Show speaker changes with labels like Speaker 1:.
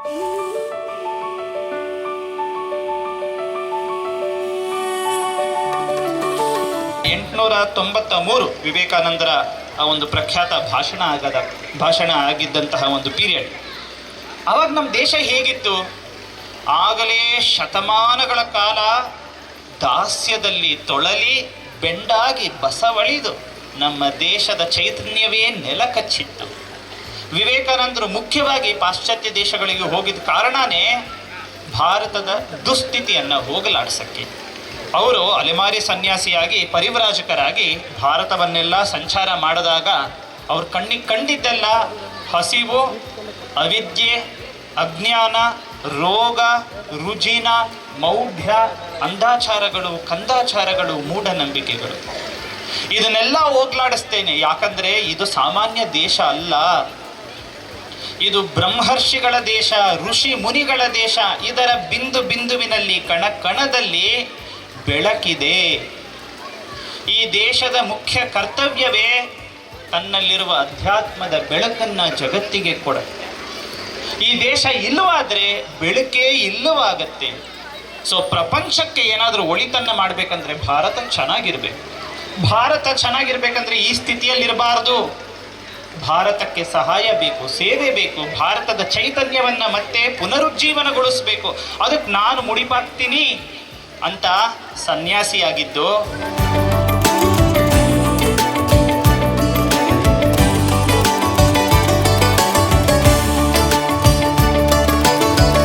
Speaker 1: ಎಂಟುನೂರ ವಿವೇಕಾನಂದರ ಆ ಒಂದು ಪ್ರಖ್ಯಾತ ಭಾಷಣ ಆಗಿದ್ದಂತಹ ಒಂದು ಪೀರಿಯಡ್. ಆವಾಗ ನಮ್ಮ ದೇಶ ಹೇಗಿತ್ತು? ಆಗಲೇ ಶತಮಾನಗಳ ಕಾಲ ದಾಸ್ಯದಲ್ಲಿ ತೊಳಲಿ ಬೆಂಡಾಗಿ ಬಸವಳಿದು ನಮ್ಮ ದೇಶದ ಚೈತನ್ಯವೇ ನೆಲಕಚ್ಚಿತ್ತು. ವಿವೇಕಾನಂದರು ಮುಖ್ಯವಾಗಿ ಪಾಶ್ಚಾತ್ಯ ದೇಶಗಳಿಗೆ ಹೋಗಿದ್ದ ಕಾರಣನೇ ಭಾರತದ ದುಸ್ಥಿತಿಯನ್ನು ಹೋಗಲಾಡಿಸಕ್ಕೆ. ಅವರು ಅಲೆಮಾರಿ ಸನ್ಯಾಸಿಯಾಗಿ ಪರಿವ್ರಾಜಕರಾಗಿ ಭಾರತವನ್ನೆಲ್ಲ ಸಂಚಾರ ಮಾಡಿದಾಗ ಅವ್ರು ಕಣ್ಣಿಗೆ ಕಂಡಿದ್ದೆಲ್ಲ ಹಸಿವು, ಅವಿದ್ಯೆ, ಅಜ್ಞಾನ, ರೋಗ, ರುಜಿನ, ಮೌಢ್ಯ, ಅಂಧಾಚಾರಗಳು, ಕಂದಾಚಾರಗಳು, ಮೂಢನಂಬಿಕೆಗಳು. ಇದನ್ನೆಲ್ಲ ಹೋಗ್ಲಾಡಿಸ್ತೇನೆ. ಯಾಕಂದರೆ ಇದು ಸಾಮಾನ್ಯ ದೇಶ ಅಲ್ಲ, ಇದು ಬ್ರಹ್ಮರ್ಷಿಗಳ ದೇಶ, ಋಷಿ ಮುನಿಗಳ ದೇಶ. ಇದರ ಬಿಂದು ಬಿಂದುವಿನಲ್ಲಿ ಕಣದಲ್ಲಿ ಬೆಳಕಿದೆ. ಈ ದೇಶದ ಮುಖ್ಯ ಕರ್ತವ್ಯವೇ ತನ್ನಲ್ಲಿರುವ ಅಧ್ಯಾತ್ಮದ ಬೆಳಕನ್ನು ಜಗತ್ತಿಗೆ ಕೊಡ. ಈ ದೇಶ ಇಲ್ಲವಾದರೆ ಬೆಳಕೇ ಇಲ್ಲವಾಗತ್ತೆ. ಸೊ ಪ್ರಪಂಚಕ್ಕೆ ಏನಾದರೂ ಒಳಿತನ್ನು ಮಾಡಬೇಕಂದ್ರೆ ಭಾರತ ಚೆನ್ನಾಗಿರ್ಬೇಕು. ಭಾರತ ಚೆನ್ನಾಗಿರ್ಬೇಕಂದ್ರೆ ಈ ಸ್ಥಿತಿಯಲ್ಲಿರಬಾರ್ದು. ಭಾರತಕ್ಕೆ ಸಹಾಯ ಬೇಕು, ಸೇವೆ ಬೇಕು. ಭಾರತದ ಚೈತನ್ಯವನ್ನು ಮತ್ತೆ ಪುನರುಜ್ಜೀವನಗೊಳಿಸಬೇಕು. ಅದಕ್ಕೆ ನಾನು ಮುಡಿಪಾಗ್ತೀನಿ ಅಂತ ಸನ್ಯಾಸಿಯಾಗಿದ್ದು